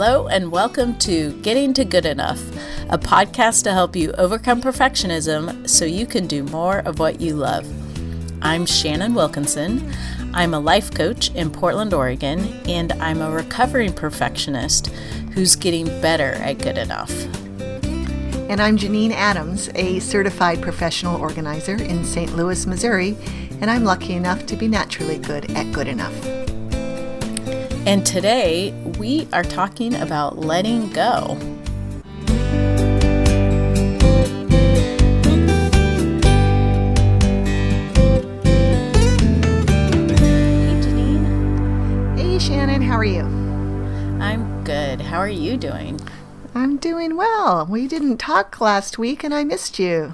Hello and welcome to Getting to Good Enough, a podcast to help you overcome perfectionism so you can do more of what you love. I'm Shannon Wilkinson. I'm a life coach in Portland, Oregon, and I'm a recovering perfectionist who's getting better at good enough. And I'm Janine Adams, a certified professional organizer in St. Louis, Missouri, and I'm lucky enough to be naturally good at good enough. And today we are talking about letting go. Hey Janine. Hey Shannon, how are you? I'm good. How are you doing? I'm doing well. We didn't talk last week and I missed you.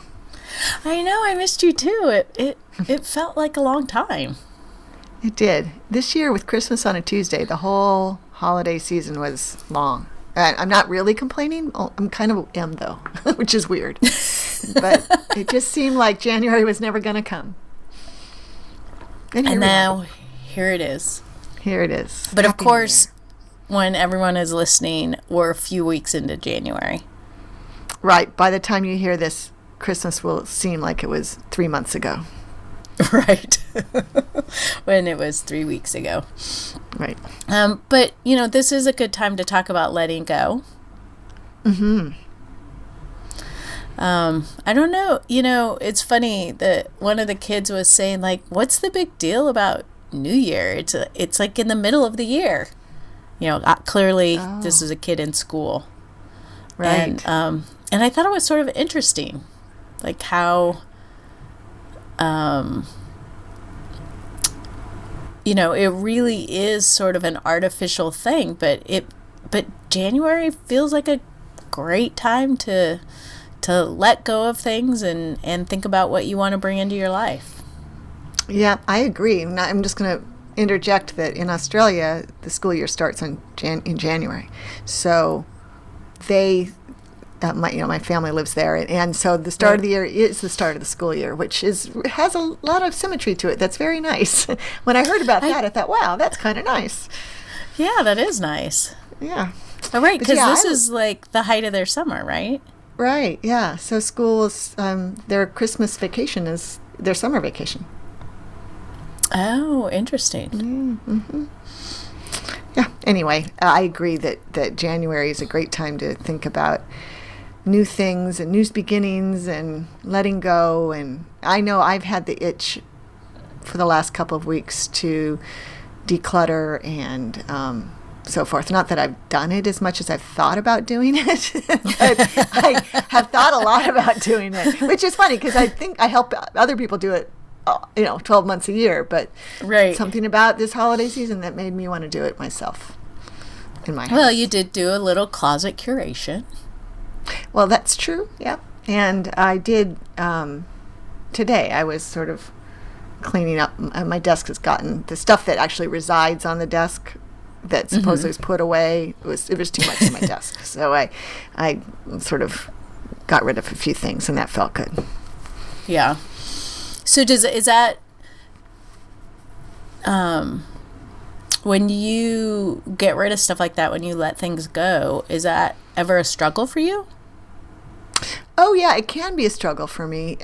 I know, I missed you too. It felt like a long time. It did. This year with Christmas on a Tuesday, the whole holiday season was long. I'm not really complaining. I'm kind of am though, which is weird. But it just seemed like January was never going to come. And now here it is. Here it is. But of course, when everyone is listening, we're a few weeks into January. Right. By the time you hear this, Christmas will seem like it was 3 months ago. Right. When it was 3 weeks ago. Right. But, you know, this is a good time to talk about letting go. Mm-hmm. I don't know. You know, it's funny that one of the kids was saying, like, what's the big deal about New Year? It's like in the middle of the year. You know, clearly This is a kid in school. Right. And I thought it was sort of interesting, like how... you know, it really is sort of an artificial thing, but January feels like a great time to let go of things and think about what you want to bring into your life. Yeah, I agree. I'm just going to interject that in Australia, the school year starts in January. So my family lives there, and so the start of the year is the start of the school year, which has a lot of symmetry to it. That's very nice. When I heard about that, I thought, wow, that's kind of nice. Yeah, that is nice. Yeah. Oh, right, because this is like the height of their summer, right? Right, yeah. So schools, their Christmas vacation is their summer vacation. Oh, interesting. Mm-hmm. Yeah, anyway, I agree that January is a great time to think about new things and new beginnings and letting go. And I know I've had the itch for the last couple of weeks to declutter and so forth. Not that I've done it as much as I've thought about doing it, but I have thought a lot about doing it, which is funny because I think I help other people do it 12 months a year, but something about this holiday season that made me want to do it myself in my house. Well, you did do a little closet curation. Well, that's true, yeah. And I did, today I was sort of cleaning up. My desk has gotten, the stuff that actually resides on the desk that supposedly was put away, it was too much on my desk. So I sort of got rid of a few things, and that felt good. Yeah. So is that, when you get rid of stuff like that, when you let things go, is that ever a struggle for you? Oh, yeah, it can be a struggle for me.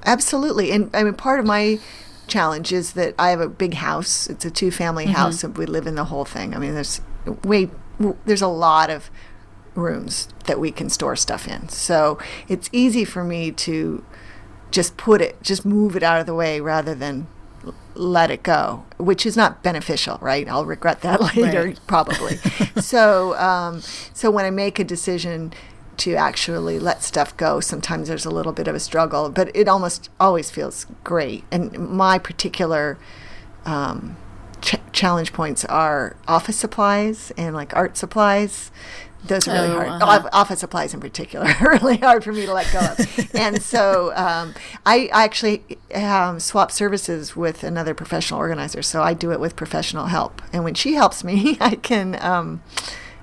Absolutely. And I mean, part of my challenge is that I have a big house. It's a 2-family house, and we live in the whole thing. I mean, there's a lot of rooms that we can store stuff in. So it's easy for me to just move it out of the way rather than let it go, which is not beneficial, right? I'll regret that later, probably. So when I make a decision to actually let stuff go, sometimes there's a little bit of a struggle, but it almost always feels great. And my particular challenge points are office supplies and like art supplies. Those are really hard. Office supplies in particular are really hard for me to let go of. And so I actually swap services with another professional organizer. So I do it with professional help. And when she helps me, I can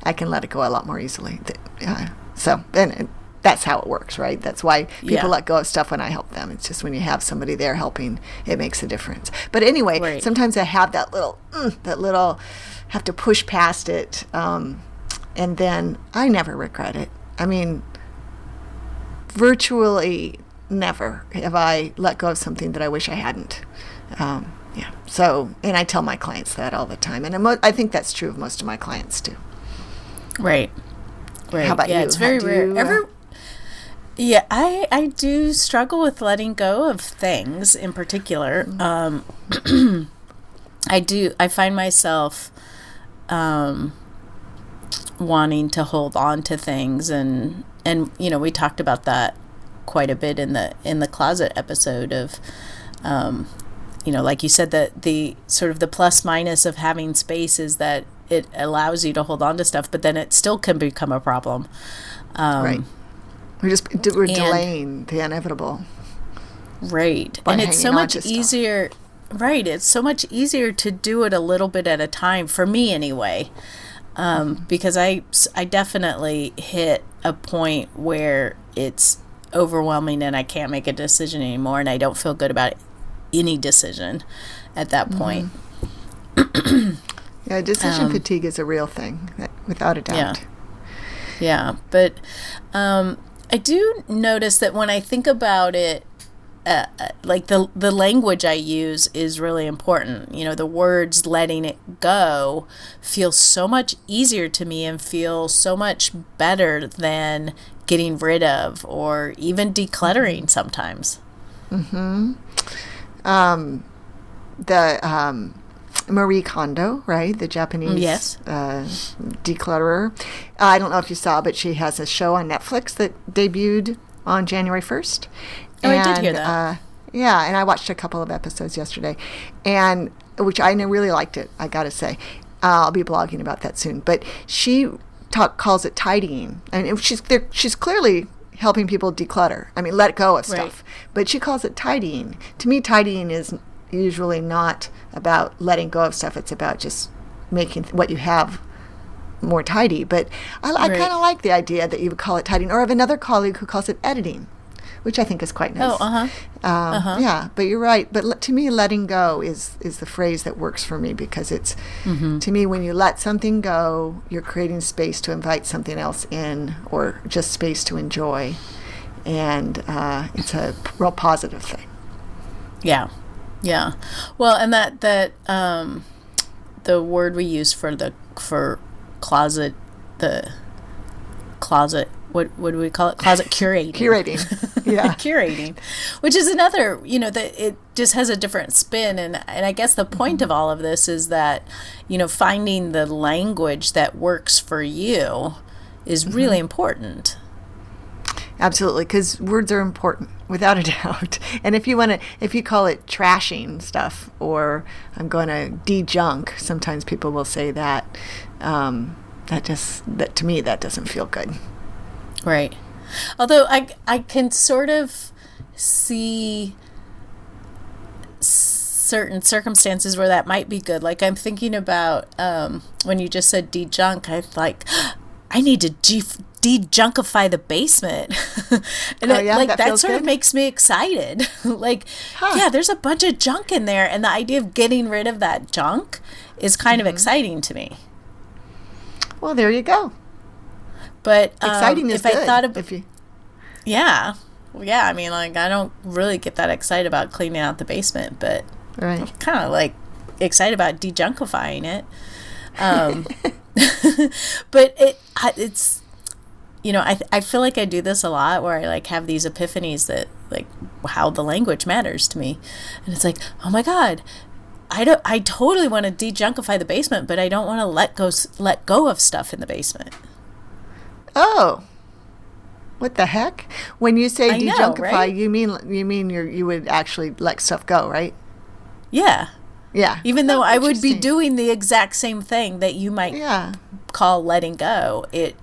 let it go a lot more easily. And that's how it works, right? That's why people let go of stuff when I help them. It's just when you have somebody there helping, it makes a difference. But anyway, sometimes I have that little, have to push past it. and then I never regret it. I mean, virtually never have I let go of something that I wish I hadn't. Yeah. So, and I tell my clients that all the time, and I think that's true of most of my clients too. Right. Right. How about you? It's very rare. Yeah, I do struggle with letting go of things in particular. I find myself wanting to hold on to things, and we talked about that quite a bit in the closet episode of like you said, that the sort of the plus minus of having space is that it allows you to hold on to stuff, but then it still can become a problem. Right. We're delaying the inevitable. Right. And it's so much easier. Right. It's so much easier to do it a little bit at a time, for me anyway, because I definitely hit a point where it's overwhelming and I can't make a decision anymore, and I don't feel good about any decision at that point. Yeah, decision fatigue is a real thing, without a doubt. Yeah. But I do notice that when I think about it, like the language I use is really important. The words letting it go feel so much easier to me and feel so much better than getting rid of or even decluttering sometimes. Marie Kondo, right? The Japanese yes. Declutterer. I don't know if you saw, but she has a show on Netflix that debuted on January 1st. Oh, I did hear that. Yeah, and I watched a couple of episodes yesterday, and which I really liked it, I got to say. I'll be blogging about that soon. But she calls it tidying. And she's clearly helping people declutter. I mean, let go of stuff. Right. But she calls it tidying. To me, tidying is usually not about letting go of stuff. It's about just making what you have more tidy. But I kind of like the idea that you would call it tidying. Or I have another colleague who calls it editing, which I think is quite nice. Yeah, but you're right. But to me, letting go is the phrase that works for me, because it's, to me, when you let something go, you're creating space to invite something else in, or just space to enjoy. And it's a real positive thing. Yeah. Yeah. Well, and that the word we use for closet, what do we call it? Closet curating. Yeah. Curating, which is another, that it just has a different spin. And I guess the point of all of this is that, finding the language that works for you is really important. Absolutely, because words are important, without a doubt. And if you call it trashing stuff, or I'm going to de-junk, sometimes people will say that. That to me, that doesn't feel good. Right. Although I can sort of see certain circumstances where that might be good. Like, I'm thinking about when you just said de-junk, I need to de-junkify the basement. And that sort of makes me excited. Yeah, there's a bunch of junk in there, and the idea of getting rid of that junk is kind of exciting to me. Well, there you go. But exciting is if good. I thought about, yeah. Well, yeah, I mean, I don't really get that excited about cleaning out the basement, but I'm kind of excited about de-junkifying it. But it's, I feel like I do this a lot, where I have these epiphanies that how the language matters to me. And it's oh my God, I totally want to de-junkify the basement, but I don't want to let go of stuff in the basement. Oh, what the heck? When you say de-junkify, right? you mean you would actually let stuff go, right? Yeah. Yeah. Even though I would be doing the exact same thing that you might call letting go, it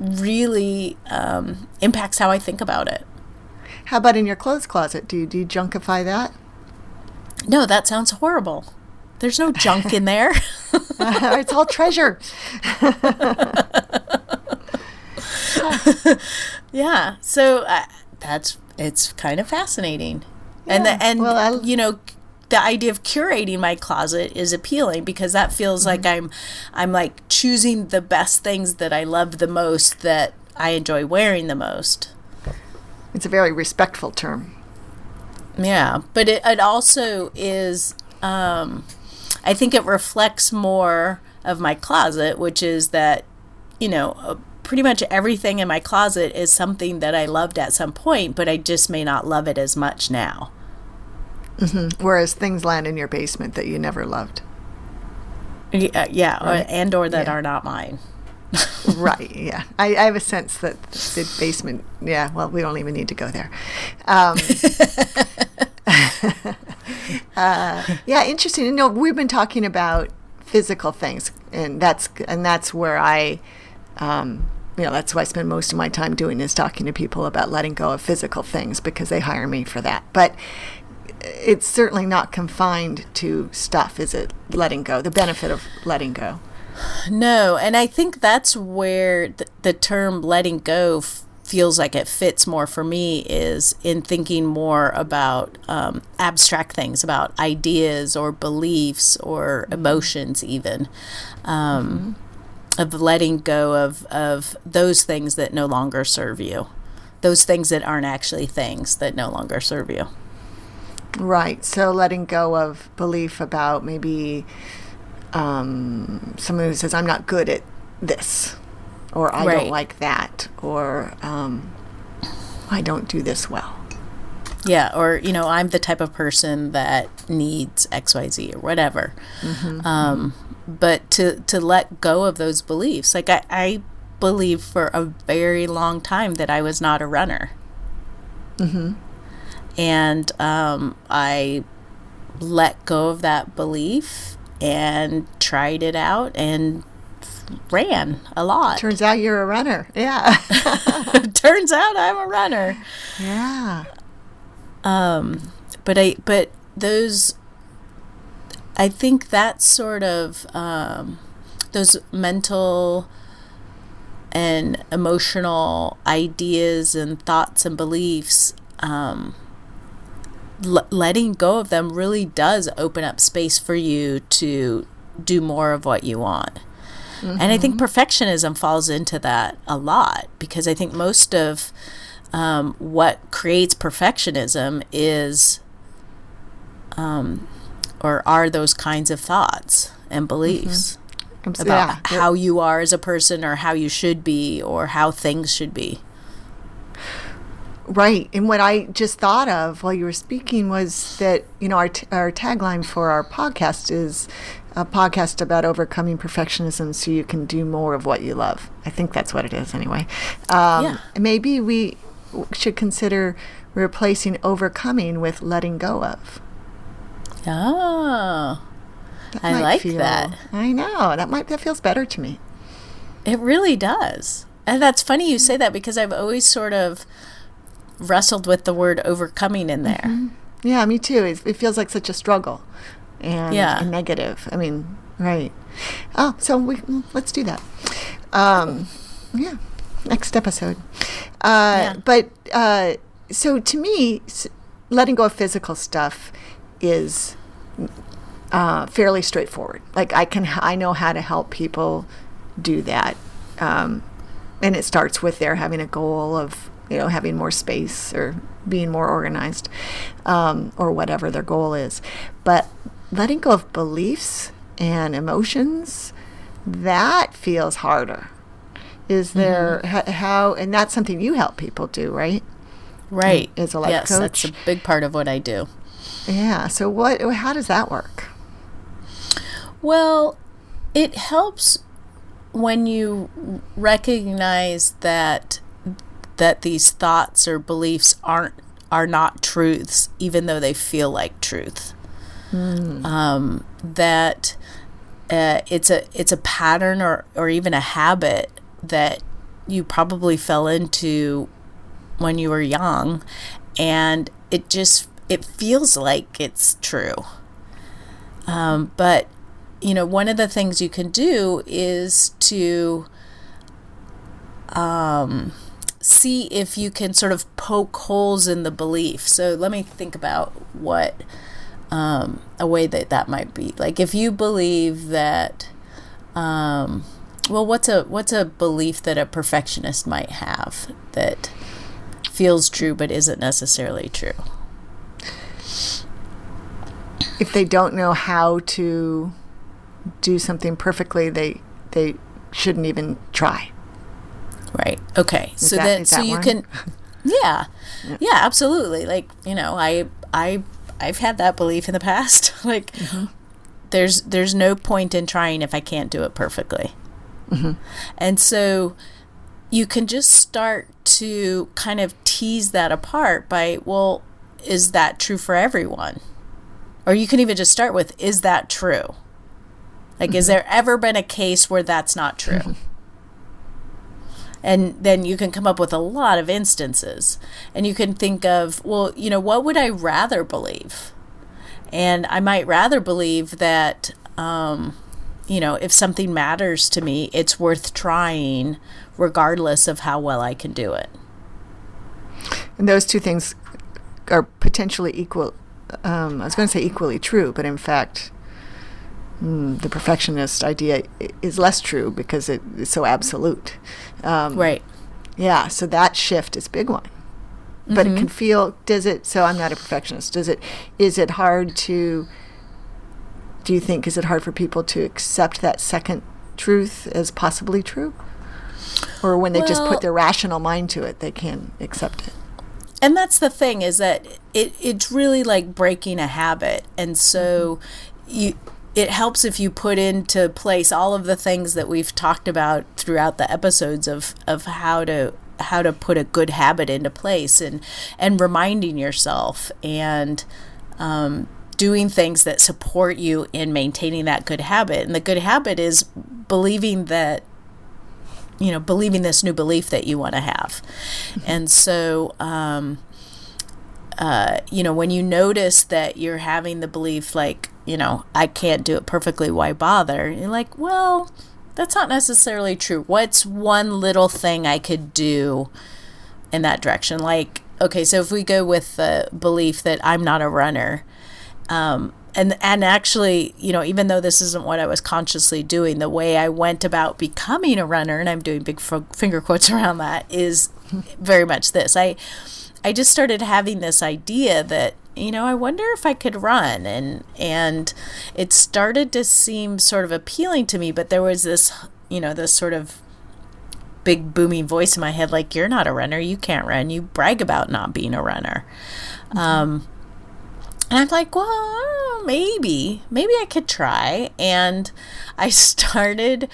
really impacts how I think about it. How about in your clothes closet? Do you de-junkify that? No, that sounds horrible. There's no junk in there. It's all treasure. Yeah. So it's kind of fascinating. Yeah. And the idea of curating my closet is appealing, because that feels like I'm like choosing the best things that I love the most, that I enjoy wearing the most. It's a very respectful term. Yeah, but it also is, I think it reflects more of my closet, which is that, pretty much everything in my closet is something that I loved at some point, but I just may not love it as much now. Mm-hmm. Whereas things land in your basement that you never loved. Yeah, right? or that are not mine. Right, yeah. I have a sense that the basement, yeah, well, we don't even need to go there. Yeah, interesting. We've been talking about physical things, and that's where that's what I spend most of my time doing, is talking to people about letting go of physical things, because they hire me for that. But it's certainly not confined to stuff, is it? Letting go, the benefit of letting go. No, and I think that's where the term letting go feels like it fits more for me, is in thinking more about abstract things, about ideas or beliefs or emotions even, of letting go of those things that no longer serve you, those things that aren't actually things that no longer serve you. Right. So letting go of belief about maybe someone who says, I'm not good at this, or I don't like that, or I don't do this well. Yeah, or, I'm the type of person that needs XYZ or whatever. But to let go of those beliefs. Like I believed for a very long time that I was not a runner. And I let go of that belief and tried it out and ran a lot. Turns out you're a runner. Yeah. Turns out I'm a runner. Yeah. But those, I think that sort of those mental and emotional ideas and thoughts and beliefs, letting go of them really does open up space for you to do more of what you want. And I think perfectionism falls into that a lot, because I think most of what creates perfectionism is or are those kinds of thoughts and beliefs about how you are as a person, or how you should be, or how things should be. Right. And what I just thought of while you were speaking was that, our tagline for our podcast is a podcast about overcoming perfectionism so you can do more of what you love. I think that's what it is anyway. Maybe we should consider replacing overcoming with letting go of. Oh, I like that. I know. That feels better to me. It really does. And that's funny you say that, because I've always sort of wrestled with the word overcoming in there. Yeah, me too. It feels like such a struggle and a negative. I mean, right. Oh, so let's do that. Yeah, next episode. But so to me, letting go of physical stuff is fairly straightforward. Like I know how to help people do that, and it starts with their having a goal of having more space or being more organized, or whatever their goal is. But letting go of beliefs and emotions, that feels harder. Is there how? And that's something you help people do, right? Right. As a life coach. Yes, that's a big part of what I do. Yeah. So how does that work? Well, it helps when you recognize that these thoughts or beliefs are not truths, even though they feel like truth. That it's a pattern or even a habit that you probably fell into when you were young, and it feels like it's true. But one of the things you can do is to see if you can sort of poke holes in the belief. So let me think about what a way that might be. Like if you believe that, what's a belief that a perfectionist might have that feels true but isn't necessarily true? If they don't know how to do something perfectly, they shouldn't even try. Right. Okay. So you can, yeah, absolutely. Like, I've had that belief in the past. Like, there's no point in trying if I can't do it perfectly. And so you can just start to kind of tease that apart by, well, is that true for everyone? Or you can even just start with, is that true? Like, is there ever been a case where that's not true? And then you can come up with a lot of instances. And you can think of, well, what would I rather believe? And I might rather believe that, if something matters to me, it's worth trying regardless of how well I can do it. And those two things are potentially equal. I was going to say equally true, but in fact, the perfectionist idea is less true because it is so absolute. Right. Yeah, so that shift is a big one. But it can feel, so I'm not a perfectionist. Is it hard to, do you think, is it hard for people to accept that second truth as possibly true? Or when they just put their rational mind to it, they can accept it? And that's the thing, is that it's really like breaking a habit. And so it helps if you put into place all of the things that we've talked about throughout the episodes of how to put a good habit into place, and reminding yourself and doing things that support you in maintaining that good habit. And the good habit is believing that, believing this new belief that you want to have. And so, when you notice that you're having the belief like, I can't do it perfectly, why bother? You're like, well, that's not necessarily true. What's one little thing I could do in that direction? Like, okay, so if we go with the belief that I'm not a runner, and actually, even though this isn't what I was consciously doing, the way I went about becoming a runner, and I'm doing big finger quotes around that, is very much this. I just started having this idea that, I wonder if I could run, and it started to seem sort of appealing to me, but there was this, this sort of big booming voice in my head, like, you're not a runner, you can't run, you brag about not being a runner. And I'm like, well, maybe I could try. And I started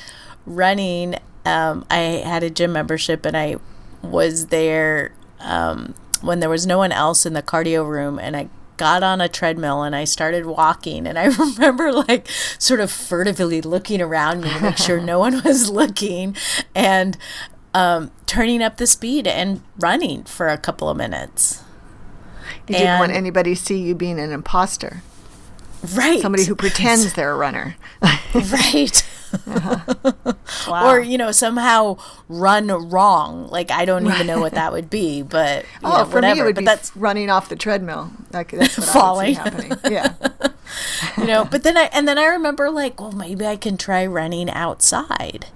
running. I had a gym membership, and I was there when there was no one else in the cardio room, and I got on a treadmill and I started walking. And I remember like sort of furtively looking around me to make sure no one was looking, and turning up the speed and running for a couple of minutes. You didn't want anybody to see you being an imposter. Right. Somebody who pretends they're a runner. Right. Wow. Or, somehow run wrong. Like, I don't even know what that would be, but for whatever. me it would be that's running off the treadmill. Like, that's what falling. I would see happening. Yeah. But then I remember like, well, maybe I can try running outside.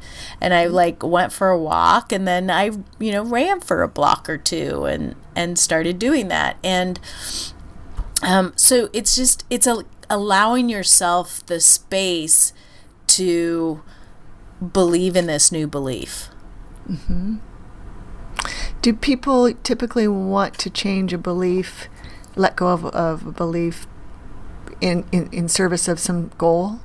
And I like went for a walk, and then I, ran for a block or two and started doing that. And so it's allowing yourself the space to believe in this new belief. Mm-hmm. Do people typically want to change a belief, let go of a belief in service of some goal?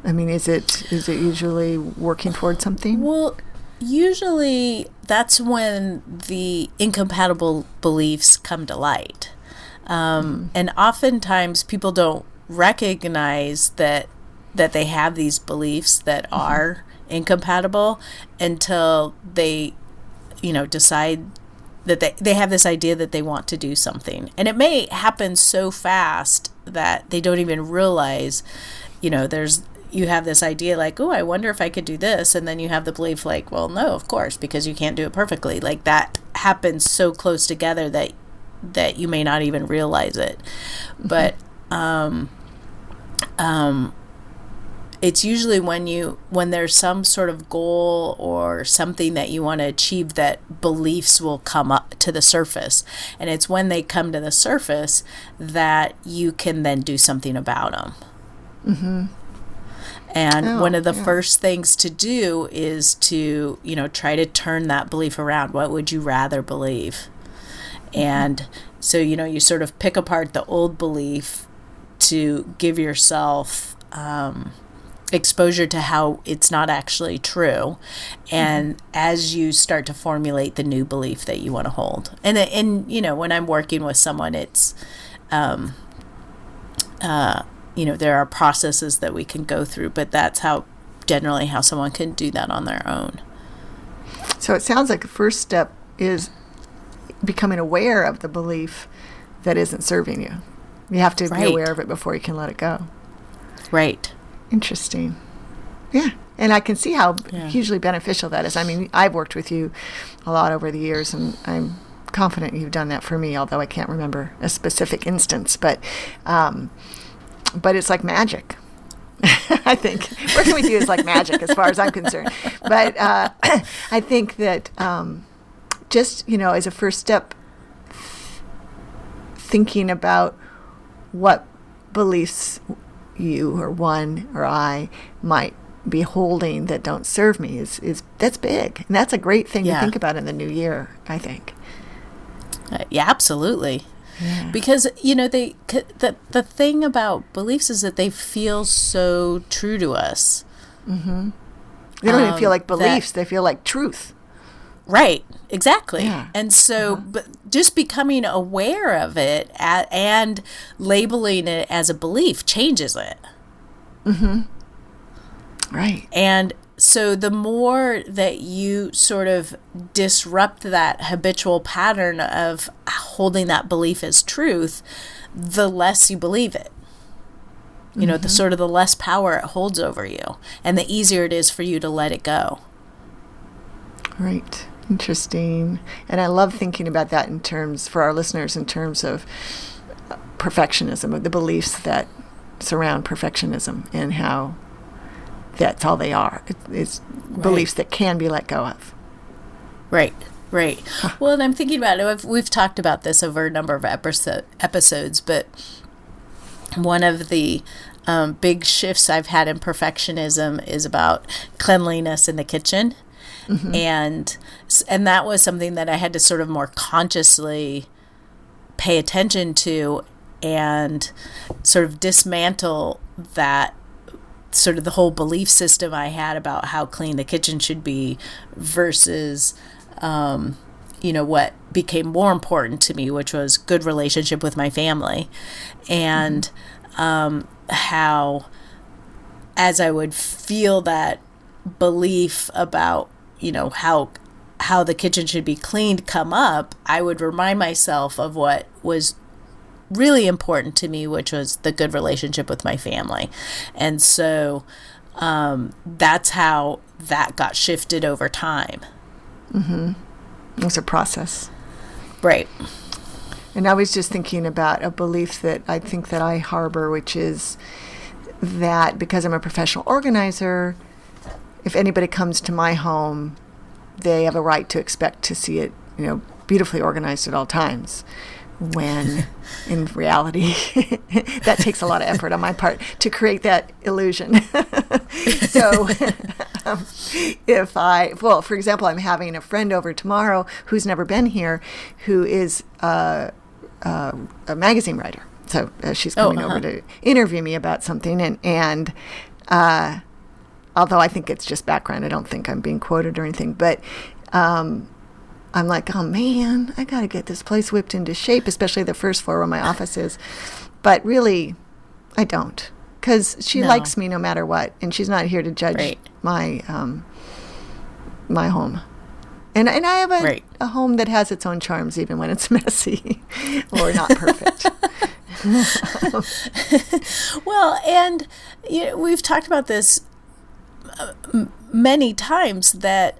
I mean, is it usually working towards something? Well, usually that's when the incompatible beliefs come to light. And oftentimes people don't recognize that they have these beliefs that are incompatible until they, decide that they have this idea that they want to do something. And it may happen so fast that they don't even realize, you have this idea like, oh, I wonder if I could do this. And then you have the belief like, well, no, of course, because you can't do it perfectly. Like that happens so close together that you may not even realize it. But it's usually when there's some sort of goal or something that you want to achieve that beliefs will come up to the surface. And it's when they come to the surface that you can then do something about them. Mm-hmm. And one of the first things to do is to, try to turn that belief around. What would you rather believe? And so, you sort of pick apart the old belief to give yourself exposure to how it's not actually true, and as you start to formulate the new belief that you want to hold. And when I'm working with someone, it's there are processes that we can go through, but that's generally how someone can do that on their own. So it sounds like the first step is becoming aware of the belief that isn't serving you. You have to be aware of it before you can let it go. Right. Interesting. Yeah. And I can see how hugely beneficial that is. I mean, I've worked with you a lot over the years, and I'm confident you've done that for me, although I can't remember a specific instance. But it's like magic. I think working with you is like magic as far as I'm concerned. But I think that just, as a first step, thinking about what beliefs you or one or I might be holding that don't serve me is that's big, and that's a great thing to think about in the new year, I think. Yeah, absolutely. Yeah. Because the thing about beliefs is that they feel so true to us. Mm-hmm. They don't even feel like beliefs; they feel like truth. Right, exactly. Yeah. And so, but just becoming aware of it and labeling it as a belief changes it. Mm-hmm. Right. And so the more that you sort of disrupt that habitual pattern of holding that belief as truth, the less you believe it. The less power it holds over you, and the easier it is for you to let it go. Right. Interesting. And I love thinking about that for our listeners, in terms of perfectionism, of the beliefs that surround perfectionism, and how that's all they are. It's beliefs that can be let go of. Right. Well, and I'm thinking about it. We've talked about this over a number of episodes, but one of the big shifts I've had in perfectionism is about cleanliness in the kitchen. Mm-hmm. And that was something that I had to sort of more consciously pay attention to, and sort of dismantle that sort of the whole belief system I had about how clean the kitchen should be versus what became more important to me, which was good relationship with my family, and how as I would feel that belief about how the kitchen should be cleaned come up, I would remind myself of what was really important to me, which was the good relationship with my family. And so that's how that got shifted over time. Mm-hmm. It was a process. Right. And I was just thinking about a belief that I think that I harbor, which is that because I'm a professional organizer, if anybody comes to my home, they have a right to expect to see it, beautifully organized at all times. When in reality, that takes a lot of effort on my part to create that illusion. So for example, I'm having a friend over tomorrow who's never been here, who is a magazine writer. So she's coming over to interview me about something, and although I think it's just background, I don't think I'm being quoted or anything, but I'm like, oh man, I got to get this place whipped into shape, especially the first floor where my office is. But really, I don't, because she likes me no matter what, and she's not here to judge my my home. And I have a home that has its own charms, even when it's messy or not perfect. Well, and we've talked about this many times that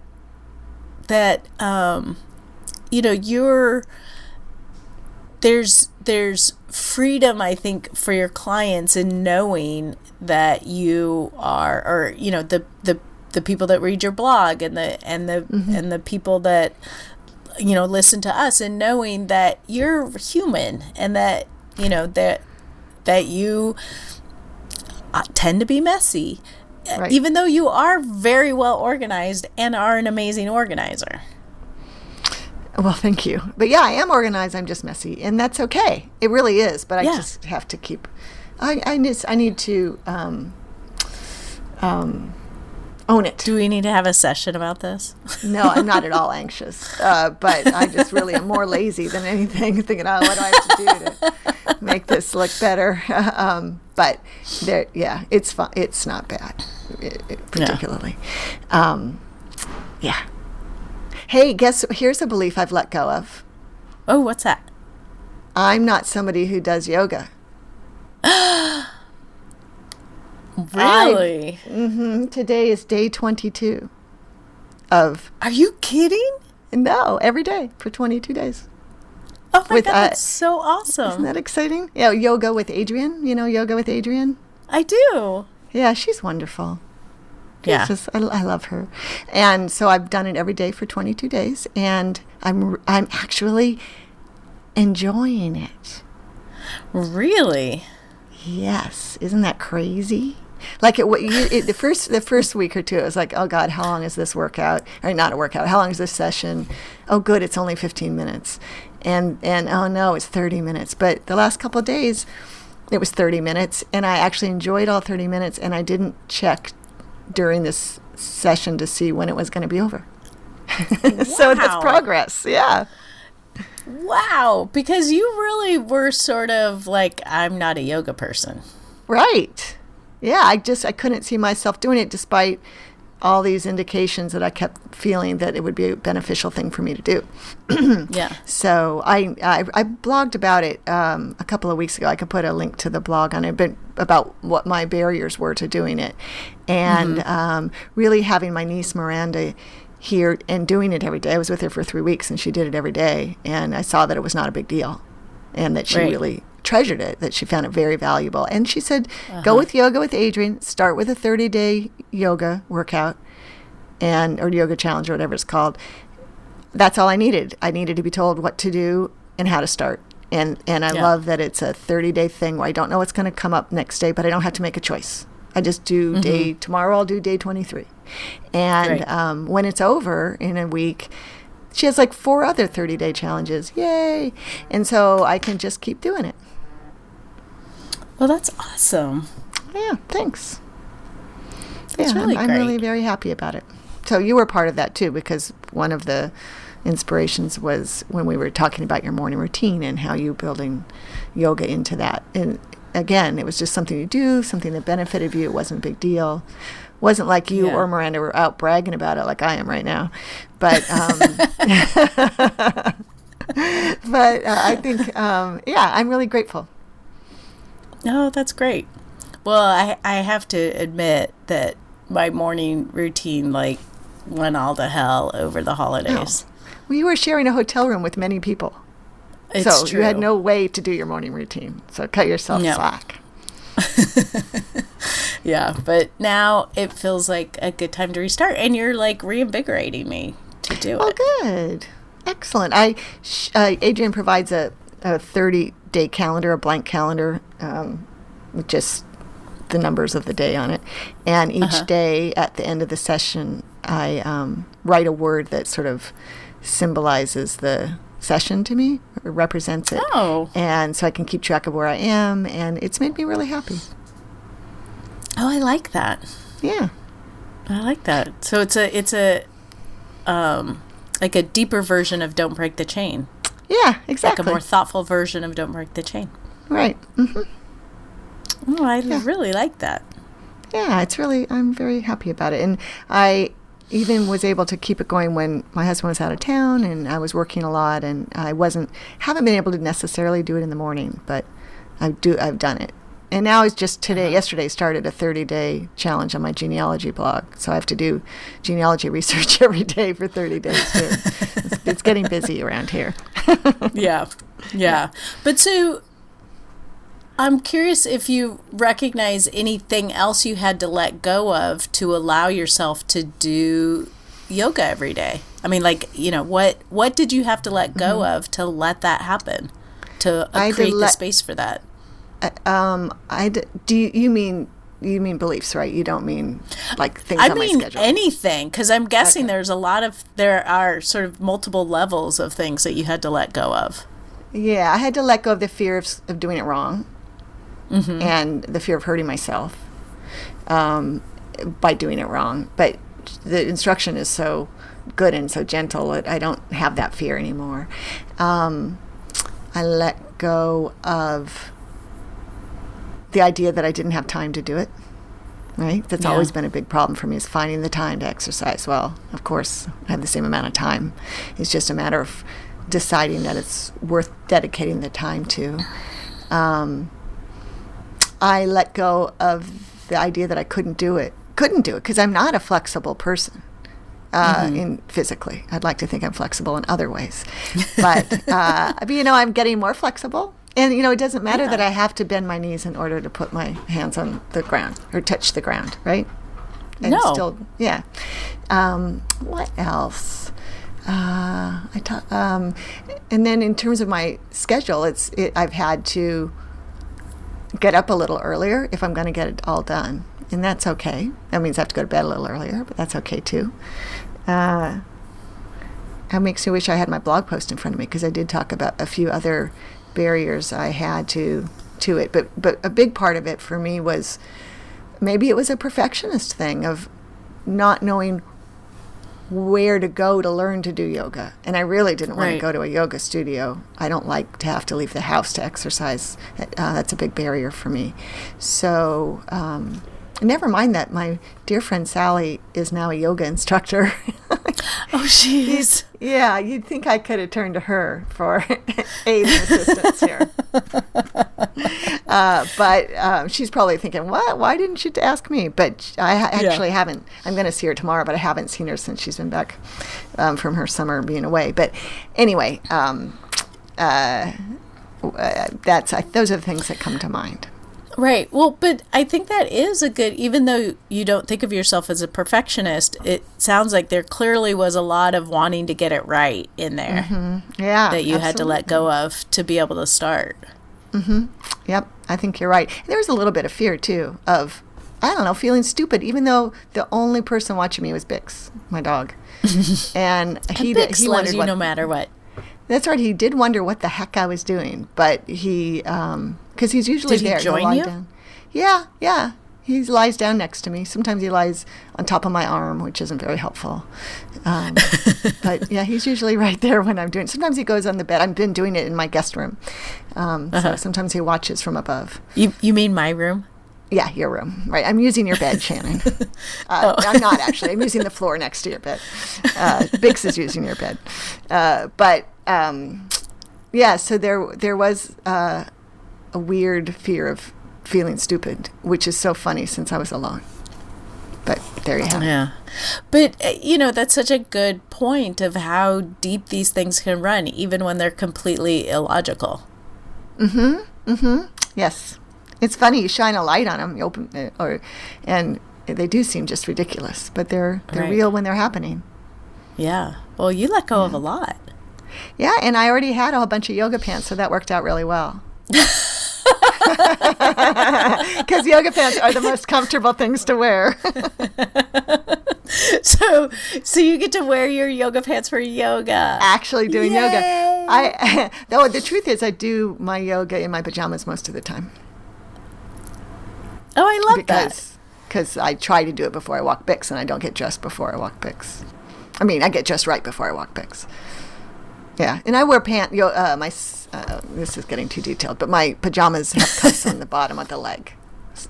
there's freedom, I think, for your clients in knowing that you are, or the people that read your blog and the people that listen to us, and knowing that you're human, and that that you tend to be messy, right, even though you are very well organized and are an amazing organizer. Well, thank you. But yeah, I am organized. I'm just messy, and that's okay. It really is. But I just have to keep. I need to own it. Do we need to have a session about this? No, I'm not at all anxious. But I just really am more lazy than anything. Thinking, what do I have to do to make this look better? But there, it's fun. It's not bad, particularly. Yeah. Hey, here's a belief I've let go of. Oh, what's that? I'm not somebody who does yoga. Really? Today is day 22 of... Are you kidding? No, every day for 22 days. Oh my God, that's so awesome. Isn't that exciting? Yeah, yoga with Adrienne. You know Yoga with Adrienne? I do. Yeah, she's wonderful. Yeah. I love her. And so I've done it every day for 22 days, and I'm actually enjoying it. Really? Yes. Isn't that crazy? Like the first week or two, it was like, oh God, how long is this workout? Or not a workout. How long is this session? Oh, good, it's only 15 minutes. And oh no, it's 30 minutes. But the last couple of days, it was 30 minutes, and I actually enjoyed all 30 minutes, and I didn't check during this session to see when it was going to be over. Wow. So that's progress. Yeah. Wow. Because you really were sort of like, I'm not a yoga person. Right. Yeah. I couldn't see myself doing it despite all these indications that I kept feeling that it would be a beneficial thing for me to do. Yeah. So I blogged about it a couple of weeks ago. I could put a link to the blog on it, but about what my barriers were to doing it. And really having my niece Miranda here and doing it every day. I was with her for 3 weeks, and she did it every day. And I saw that it was not a big deal, and that she really treasured it, that she found it very valuable. And she said, go with Yoga with Adrienne, start with a 30-day yoga workout or yoga challenge or whatever it's called. That's all I needed. I needed to be told what to do and how to start. And I love that it's a 30-day thing where I don't know what's going to come up next day, but I don't have to make a choice. I just do tomorrow I'll do day 23. And when it's over in a week, she has like 4 other 30-day challenges. Yay. And so I can just keep doing it. Well, that's awesome. Yeah, thanks. That's really great. I'm really very happy about it. So you were part of that too, because one of the inspirations was when we were talking about your morning routine and how you building yoga into that. And again, it was just something you do, something that benefited you. It wasn't a big deal. Wasn't like you or Miranda were out bragging about it like I am right now. But but I think, I'm really grateful. Oh, that's great. Well, I have to admit that my morning routine went all to hell over the holidays. Oh. Well, you were sharing a hotel room with many people. It's true. You had no way to do your morning routine. So cut yourself slack. Yeah, but now it feels like a good time to restart, and you're reinvigorating me to do it. Oh, good. Excellent. Adrienne provides a 30-day calendar, a blank calendar, with just the numbers of the day on it. And each day at the end of the session, I write a word that sort of symbolizes the session to me, or represents it. Oh. And so I can keep track of where I am, and it's made me really happy. Oh, I like that. Yeah. I like that. So it's a deeper version of Don't Break the Chain. Yeah, exactly. Like a more thoughtful version of Don't Break the Chain. Right. Mm-hmm. Oh, I really like that. Yeah, I'm very happy about it. And I even was able to keep it going when my husband was out of town and I was working a lot, and haven't been able to necessarily do it in the morning, but I've done it. And now it's just yesterday started a 30-day challenge on my genealogy blog. So I have to do genealogy research every day for 30 days too. It's getting busy around here. Yeah. But so I'm curious if you recognize anything else you had to let go of to allow yourself to do yoga every day. I mean, like, what did you have to let go of to let that happen, to create the space for that? You mean beliefs, right? You don't mean like things on my schedule. I mean anything, because I'm guessing there are sort of multiple levels of things that you had to let go of. Yeah, I had to let go of the fear of doing it wrong, and the fear of hurting myself by doing it wrong. But the instruction is so good and so gentle that I don't have that fear anymore. I let go of the idea that I didn't have time to do it, right? That's always been a big problem for me, is finding the time to exercise. Well, of course, I have the same amount of time. It's just a matter of deciding that it's worth dedicating the time to. I let go of the idea that I couldn't do it because I'm not a flexible person physically. I'd like to think I'm flexible in other ways. But, I'm getting more flexible. And, it doesn't matter that I have to bend my knees in order to put my hands on the ground or touch the ground, right? And no. What else? And then in terms of my schedule, I've had to get up a little earlier if I'm going to get it all done. And that's okay. That means I have to go to bed a little earlier, but that's okay too. It makes me wish I had my blog post in front of me, because I did talk about a few other barriers I had to it. But a big part of it for me was, maybe it was a perfectionist thing of not knowing where to go to learn to do yoga. And I really didn't want to go to a yoga studio. I don't like to have to leave the house to exercise. That's a big barrier for me. So never mind that my dear friend Sally is now a yoga instructor. Oh, she is? Yeah, you'd think I could have turned to her for aid and assistance here. But she's probably thinking, what? Why didn't you ask me? But I actually haven't. I'm going to see her tomorrow, but I haven't seen her since she's been back from her summer being away. But anyway, those are the things that come to mind. Right. Well, but I think that is even though you don't think of yourself as a perfectionist, it sounds like there clearly was a lot of wanting to get it right in there. Mm-hmm. Yeah. That you had to let go of to be able to start. Mm-hmm. Yep. I think you're right. And there was a little bit of fear too of, I don't know, feeling stupid, even though the only person watching me was Bix, my dog. And Bix loves you no matter what. That's right. He did wonder what the heck I was doing, but he, because he's usually there. Did he join you? Down. Yeah. He lies down next to me. Sometimes he lies on top of my arm, which isn't very helpful. But yeah, he's usually right there when I'm doing it. Sometimes he goes on the bed. I've been doing it in my guest room. So sometimes he watches from above. You mean my room? Yeah, your room. Right. I'm using your bed, Shannon. I'm not actually. I'm using the floor next to your bed. Bix is using your bed. So there was a weird fear of feeling stupid, which is so funny since I was alone. But there you have it. Yeah. But, that's such a good point of how deep these things can run, even when they're completely illogical. Yes. It's funny, you shine a light on them, you open, and they do seem just ridiculous, but they're real when they're happening. Yeah. Well, you let go of a lot. Yeah, and I already had a whole bunch of yoga pants, so that worked out really well. Because yoga pants are the most comfortable things to wear. So you get to wear your yoga pants for yoga. Actually doing Yay! Yoga. Though the truth is I do my yoga in my pajamas most of the time. Oh, I love that. Because I try to do it before I walk Bix, and I don't get dressed before I walk Bix. I mean, I get dressed right before I walk Bix. Yeah, and I wear this is getting too detailed, but my pajamas have cuffs on the bottom of the leg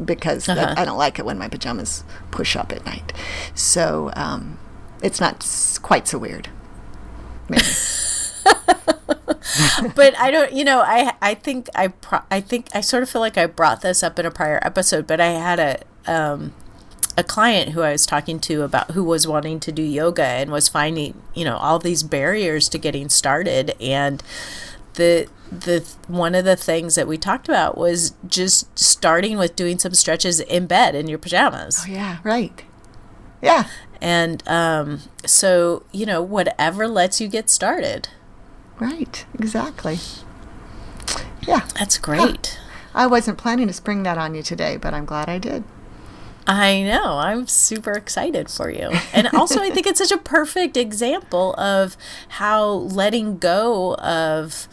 because I don't like it when my pajamas push up at night. So it's not quite so weird, maybe. But I don't, I think I sort of feel like I brought this up in a prior episode, but I had a client who I was talking to about who was wanting to do yoga and was finding, all these barriers to getting started. And the one of the things that we talked about was just starting with doing some stretches in bed in your pajamas. Oh, yeah, right. Yeah. And so, whatever lets you get started. Right, exactly. Yeah. That's great. I wasn't planning to spring that on you today, but I'm glad I did. I know. I'm super excited for you. And also, I think it's such a perfect example of how letting go of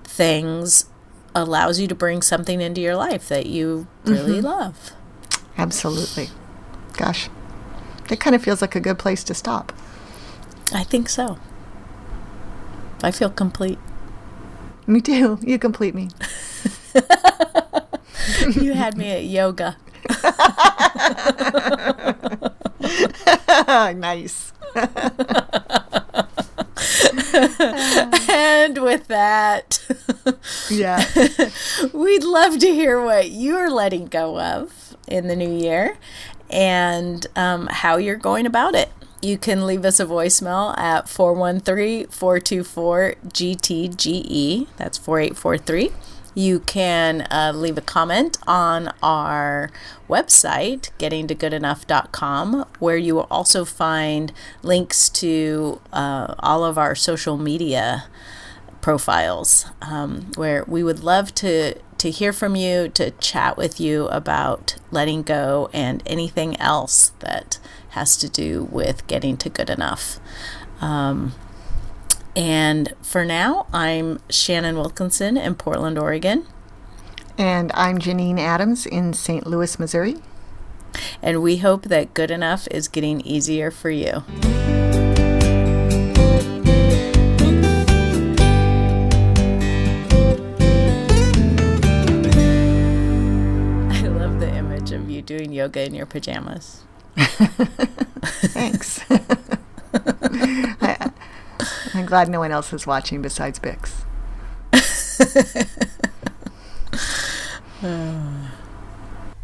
things allows you to bring something into your life that you really love. Absolutely. Gosh, it kind of feels like a good place to stop. I think so. I feel complete. Me too. You complete me. You had me at yoga. Nice. And with that, yeah, we'd love to hear what you're letting go of in the new year and how you're going about it. You can leave us a voicemail at 413-424-GTGE. That's 4843. You can leave a comment on our website, gettingtogoodenough.com, where you will also find links to all of our social media profiles, where we would love to hear from you, to chat with you about letting go and anything else that has to do with getting to good enough. And for now, I'm Shannon Wilkinson in Portland, Oregon. And I'm Janine Adams in St. Louis, Missouri. And we hope that good enough is getting easier for you. I love the image of you doing yoga in your pajamas. Thanks. I'm glad no one else is watching besides Bix.